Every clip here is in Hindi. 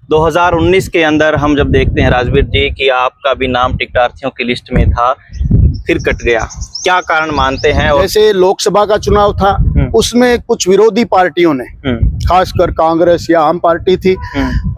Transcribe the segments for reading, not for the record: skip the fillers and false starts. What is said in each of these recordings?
2019 के अंदर हम जब देखते हैं राजवीर जी कि आपका भी नाम टिकटार्थियों की लिस्ट में था, फिर कट गया, क्या कारण मानते हैं? और जैसे लोकसभा का चुनाव था उसमें कुछ विरोधी पार्टियों ने, खासकर कांग्रेस या आम पार्टी थी,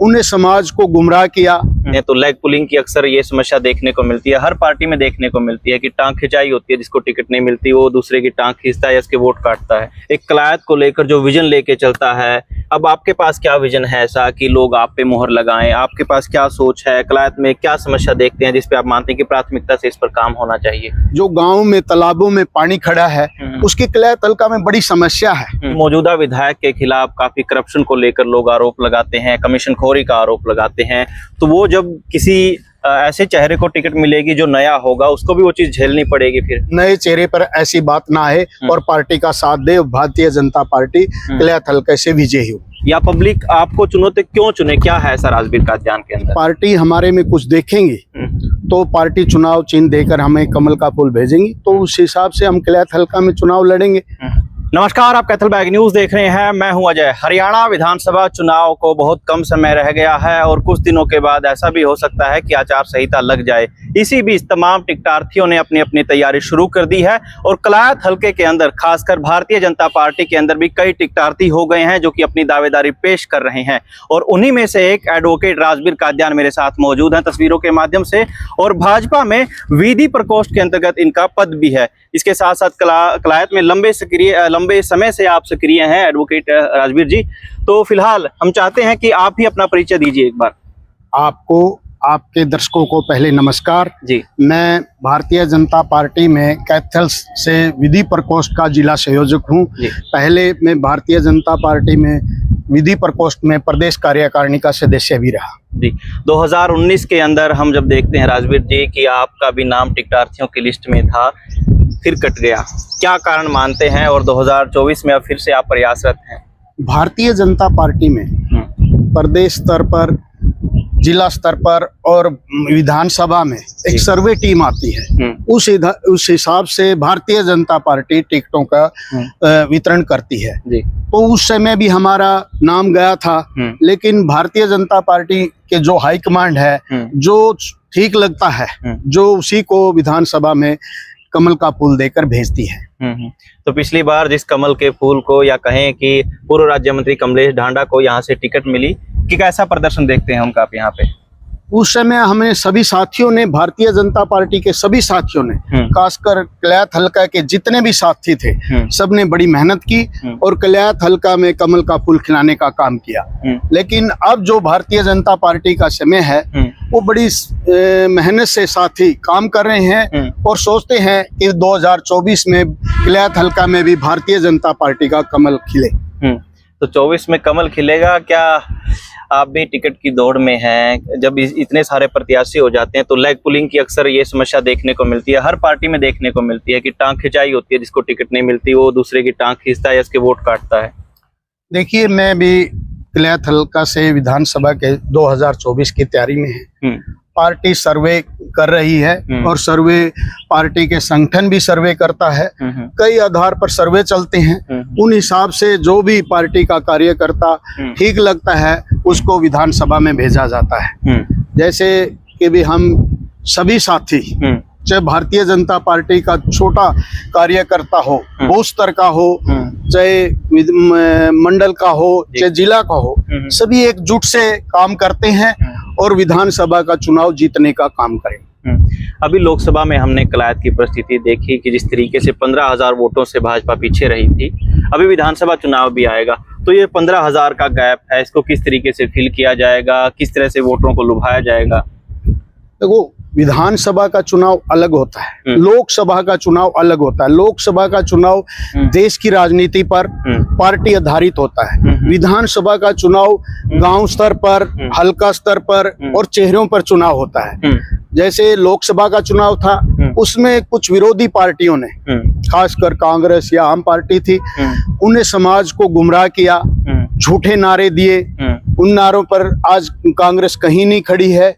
उन्हें समाज को गुमराह किया। तो लेग पुलिंग की अक्सर ये समस्या देखने को मिलती है, हर पार्टी में देखने को मिलती है कि टांग खिंचाई होती है, जिसको टिकट नहीं मिलती वो दूसरे की टांग खींचता है या इसके वोट काटता है। एक कलायत को लेकर जो विजन लेके चलता है, अब आपके पास क्या विजन है ऐसा कि लोग आप पे मोहर लगाएं? आपके पास क्या सोच है? कलायत में क्या समस्या देखते हैं जिसपे आप मानते हैं कि प्राथमिकता से इस पर काम होना चाहिए? जो गाँव में तालाबों में पानी खड़ा है उसकी कलायत हल्का में बड़ी समस्या है। मौजूदा विधायक के खिलाफ काफी करप्शन को लेकर लोग आरोप लगाते हैं, कमीशन खोरी का आरोप लगाते हैं, तो वो जब किसी ऐसे चेहरे को टिकट मिलेगी जो नया होगा, उसको भी वो चीज झेलनी पड़ेगी। फिर नए चेहरे पर ऐसी बात ना आए और पार्टी का साथ दे, भारतीय जनता पार्टी कलायत हल्के से विजयी हो। या पब्लिक आपको चुनौती क्यों चुने, क्या है ऐसा राजवीर कादियान के अंदर? पार्टी हमारे में कुछ देखेंगी तो पार्टी चुनाव चिन्ह देकर हमें कमल का फूल भेजेंगी, तो उस हिसाब से हम कलायत हल्का में चुनाव लड़ेंगे। नमस्कार, आप कैथल बैग न्यूज देख रहे हैं, मैं हूं अजय। हरियाणा विधानसभा चुनाव को बहुत कम समय रह गया है और कुछ दिनों के बाद ऐसा भी हो सकता है कि आचार संहिता लग जाए। इसी बीच तमाम टिकटार्थियों ने अपनी अपनी तैयारी शुरू कर दी है और कलायत हल्के के अंदर, खासकर भारतीय जनता पार्टी के अंदर भी कई टिकटार्थी हो गए हैं जो कि अपनी दावेदारी पेश कर रहे हैं। और उन्हीं में से एक एडवोकेट राजवीर कादियान मेरे साथ मौजूद हैं तस्वीरों के माध्यम से, और भाजपा में विधि प्रकोष्ठ के अंतर्गत इनका पद भी है। इसके साथ साथ कलायत में लंबे समय से आप सक्रिय हैं एडवोकेट राजवीर जी। तो फिलहाल हम चाहते हैं कि आप ही अपना परिचय दीजिए एक बार। आपको, आपके दर्शकों को पहले नमस्कार जी। मैं भारतीय जनता पार्टी में कैथल से विधि प्रकोष्ठ का जिला संयोजक हूं। पहले मैं भारतीय जनता पार्टी में विधि प्रकोष्ठ में प्रदेश कार्यकारिणी का सदस्य भी रहा जी। 2019 के अंदर हम जब देखते हैं राजवीर जी कि आपका भी नाम टिकटार्थियों की लिस्ट में था, फिर कट गया, क्या कारण मानते हैं? और 2024 में अब फिर से आप प्रयासरत हैं। भारतीय जनता पार्टी में प्रदेश स्तर पर, जिला स्तर पर और विधानसभा में एक सर्वे टीम आती है, उस हिसाब से भारतीय जनता पार्टी टिकटों का वितरण करती है। तो उस समय भी हमारा नाम गया था, लेकिन भारतीय जनता पार्टी के जो हाईकमांड है, जो ठीक लगता है, जो उसी को विधानसभा में कमल का फूल देकर भेजती है। तो पिछली बार जिस कमल के फूल को, या कहें कि पूर्व राज्य मंत्री कमलेश ढांडा को यहाँ से टिकट मिली, कि कैसा प्रदर्शन देखते हैं उनका आप यहाँ पे? उस समय हमें सभी साथियों ने, भारतीय जनता पार्टी के सभी साथियों ने, खासकर कलायत हल्का के जितने भी साथी थे, सबने बड़ी मेहनत की और कलायत हल्का में कमल का फूल खिलाने का काम किया। लेकिन अब जो भारतीय जनता पार्टी का समय है वो बड़ी मेहनत से साथी काम कर रहे हैं और सोचते हैं कि 2024 में कलायत हल्का में भी भारतीय जनता पार्टी का कमल खिले। तो 24 में कमल खिलेगा क्या? आप भी टिकट की दौड़ में हैं, जब इतने सारे प्रत्याशी हो जाते हैं तो लेग पुलिंग की अक्सर ये समस्या देखने को मिलती है, हर पार्टी में देखने को मिलती है कि टांग खिंचाई होती है, जिसको टिकट नहीं मिलती वो दूसरे की टांग खींचता है या इसके वोट काटता है। देखिए, मैं भी कलायत हल्का से विधानसभा के 2024 की तैयारी में है। पार्टी सर्वे कर रही है और सर्वे, पार्टी के संगठन भी सर्वे करता है, कई आधार पर सर्वे चलते हैं, उन हिसाब से जो भी पार्टी का कार्यकर्ता ठीक लगता है उसको विधानसभा में भेजा जाता है। जैसे कि भी हम सभी साथी, चाहे भारतीय जनता पार्टी का छोटा कार्यकर्ता हो, बूथ स्तर का हो, चाहे मंडल का हो, चाहे जिला का हो, सभी एकजुट से काम करते हैं और विधानसभा का चुनाव जीतने का काम करें। अभी लोकसभा में हमने कलायत की परिस्थिति देखी कि जिस तरीके से 15,000 वोटों से भाजपा पीछे रही थी, अभी विधानसभा चुनाव भी आएगा, तो ये 15,000 का गैप है, इसको किस तरीके से फिल किया जाएगा, किस तरह से वोटरों को लुभाया जाएगा? देखो, विधानसभा का चुनाव अलग होता है, लोकसभा का चुनाव अलग होता है। लोकसभा का चुनाव देश की राजनीति पर पार्टी आधारित होता है। विधानसभा का चुनाव गांव स्तर पर, हल्का स्तर पर और चेहरों पर चुनाव होता है। जैसे लोकसभा का चुनाव था उसमें कुछ विरोधी पार्टियों ने, खासकर कांग्रेस या आम पार्टी थी, उन्हें समाज को गुमराह किया, झूठे नारे दिए, उन नारों पर आज कांग्रेस कहीं नहीं खड़ी है।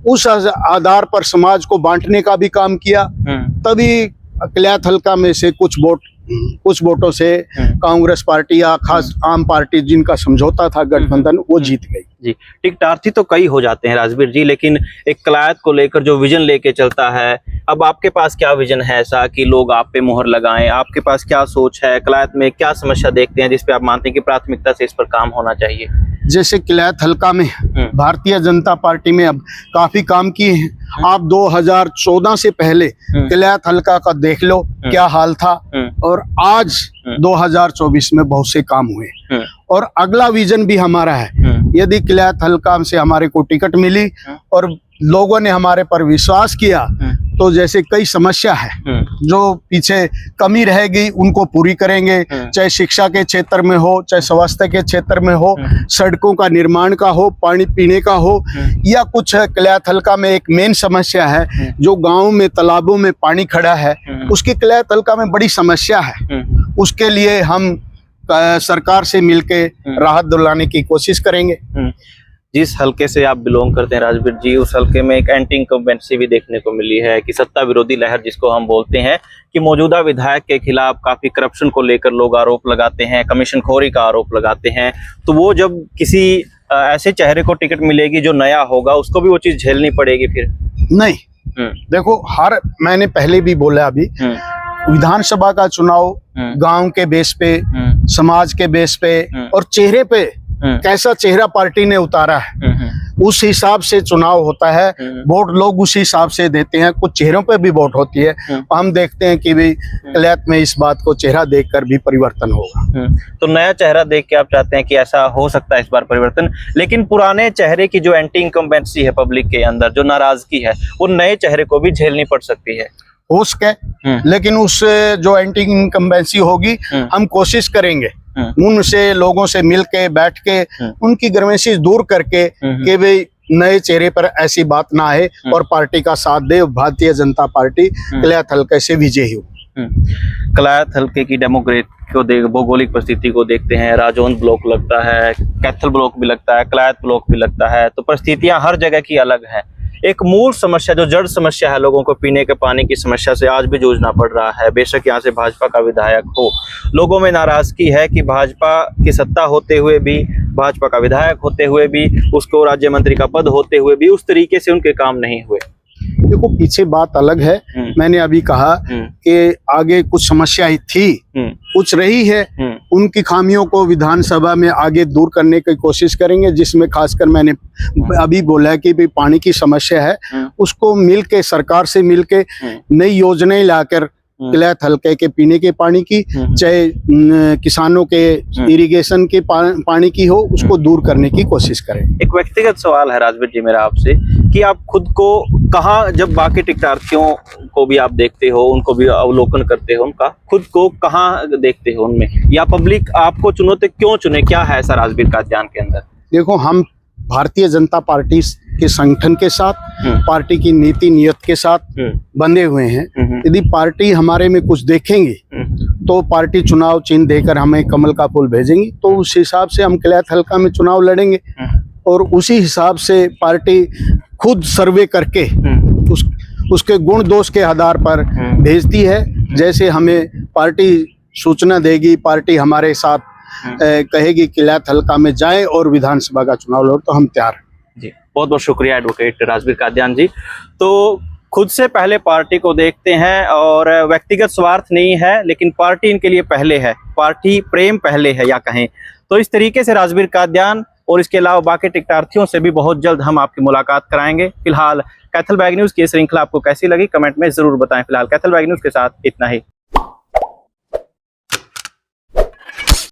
उस आधार पर समाज को बांटने का भी काम किया, तभी कलायत हल्का में से कुछ वोट कुछ वोटों से कांग्रेस पार्टी या खास आम पार्टी जिनका समझौता था गठबंधन वो जीत गई। जी, टिकटार्थी तो कई हो जाते हैं राजवीर जी, लेकिन एक कलायत को लेकर जो विजन लेके चलता है, अब आपके पास क्या विजन है ऐसा कि लोग आप पे मोहर लगाएं? आपके पास क्या सोच है? कलायत में क्या समस्या देखते हैं जिस पे आप मानते हैं कि प्राथमिकता से इस पर काम होना चाहिए? जैसे किलायत हल्का में भारतीय जनता पार्टी में अब काफी काम किए हैं। आप 2014 से पहले किलायत हल्का का देख लो क्या हाल था, और आज 2024 में बहुत से काम हुए। और अगला विजन भी हमारा है, यदि किलायत हल्का से हमारे को टिकट मिली और लोगों ने हमारे पर विश्वास किया तो जैसे कई समस्या है जो पीछे कमी रहेगी उनको पूरी करेंगे, चाहे शिक्षा के क्षेत्र में हो, चाहे स्वास्थ्य के क्षेत्र में हो, सड़कों का निर्माण का हो, पानी पीने का हो, या कुछ किलायत हल्का में एक मेन समस्या है जो गांव में तालाबों में पानी खड़ा है, उसकी किलायत हल्का में बड़ी समस्या है। उसके लिए हम सरकार से मिलके राहत दिलाने की कोशिश करेंगे। जिस हलके से आप बिलोंग करते हैं राजवीर जी, उस हलके में एक एंटी इनकम्बेंसी भी देखने को मिली है कि सत्ता विरोधी लहर जिसको हम बोलते हैं, कि मौजूदा विधायक के खिलाफ काफी करप्शन को लेकर लोग आरोप लगाते हैं, कमीशन खोरी का आरोप लगाते हैं। तो वो जब किसी ऐसे चेहरे को टिकट मिलेगी जो नया होगा, उसको भी वो चीज झेलनी पड़ेगी फिर? नहीं, देखो मैंने पहले भी बोला अभी, विधानसभा का चुनाव गांव के बेस पे, समाज के बेस पे और चेहरे पे कैसा चेहरा पार्टी ने उतारा है उस हिसाब से चुनाव होता है। वोट लोग उस हिसाब से देते हैं, कुछ चेहरों पे भी वोट होती है। हम देखते हैं कि भी किलायत में इस बात को चेहरा देखकर भी परिवर्तन होगा। तो नया चेहरा देख के आप चाहते हैं कि ऐसा हो सकता है इस बार परिवर्तन, लेकिन पुराने चेहरे की जो एंटी इनकम्बेंसी है पब्लिक के अंदर, जो नाराजगी है, वो नए चेहरे को भी झेलनी पड़ सकती है। हो सके, लेकिन उस जो एंटी इनकम्बेंसी होगी हम कोशिश करेंगे उनसे, लोगों से मिलके बैठ के उनकी ग्रमेसी दूर करके कि भाई नए चेहरे पर ऐसी बात ना आए और पार्टी का साथ दे। भारतीय जनता पार्टी किलायत हल्के से विजयी हो। किलायत हल्के की डेमोग्राफी को देख, भौगोलिक परिस्थिति को देखते हैं, राजौंद ब्लॉक लगता है, कैथल ब्लॉक भी लगता है, किलायत ब्लॉक भी लगता है, तो परिस्थितियां हर जगह की अलग है। एक मूल समस्या जो जड़ समस्या है, लोगों को पीने के पानी की समस्या से आज भी जूझना पड़ रहा है। बेशक यहाँ से भाजपा का विधायक हो, लोगों में नाराजगी है कि भाजपा की सत्ता होते हुए भी, भाजपा का विधायक होते हुए भी, उसको राज्य मंत्री का पद होते हुए भी उस तरीके से उनके काम नहीं हुए। देखो पीछे बात अलग है, मैंने अभी कहा कि आगे कुछ समस्या ही थी, कुछ रही है, उनकी खामियों को विधानसभा में आगे दूर करने की कोशिश करेंगे, जिसमें खासकर मैंने अभी बोला कि भी पानी की समस्या है, उसको मिलके सरकार से मिलके नई योजनाएं लाकर किलायत हल्के के पीने के पानी की, चाहे किसानों के इरिगेशन के पानी की हो, उसको दूर करने की कोशिश करें। एक व्यक्तिगत सवाल है राजवीर जी मेरा आपसे, कि आप खुद को कहाँ, जब बाकी टिकटार्थियों को भी आप देखते हो, उनको भी अवलोकन करते हो, उनका खुद को कहाँ देखते हो उनमें, या पब्लिक आपको चुनो तो क्यों चुने? क्या है ऐसा राजवीर कादियान के अंदर? देखो, हम भारतीय जनता पार्टी के संगठन के साथ, पार्टी की नीति नियत के साथ बंधे हुए हैं। यदि पार्टी हमारे में कुछ देखेंगी तो पार्टी चुनाव चिन्ह देकर हमें कमल का फूल भेजेंगी, तो उस हिसाब से हम किलायत हल्का में चुनाव लड़ेंगे और उसी हिसाब से पार्टी खुद सर्वे करके उसके गुण दोष के आधार पर भेजती है। जैसे हमें पार्टी सूचना देगी, पार्टी हमारे साथ कहेगी किलायत हल्का में जाए और विधानसभा का चुनाव लड़ो, तो हम तैयार हैं। जी, बहुत बहुत शुक्रिया एडवोकेट राजवीर कादियान जी। तो खुद से पहले पार्टी को देखते हैं और व्यक्तिगत स्वार्थ नहीं है, लेकिन पार्टी इनके लिए पहले है, पार्टी प्रेम पहले है या कहें तो। इस तरीके से राजवीर कादियान और इसके अलावा बाकी टिकटार्थियों से भी बहुत जल्द हम आपकी मुलाकात कराएंगे। फिलहाल कैथल बैग न्यूज़ की श्रृंखला आपको कैसी लगी कमेंट में जरूर बताएं। फिलहाल कैथल बैग न्यूज़ के साथ इतना ही।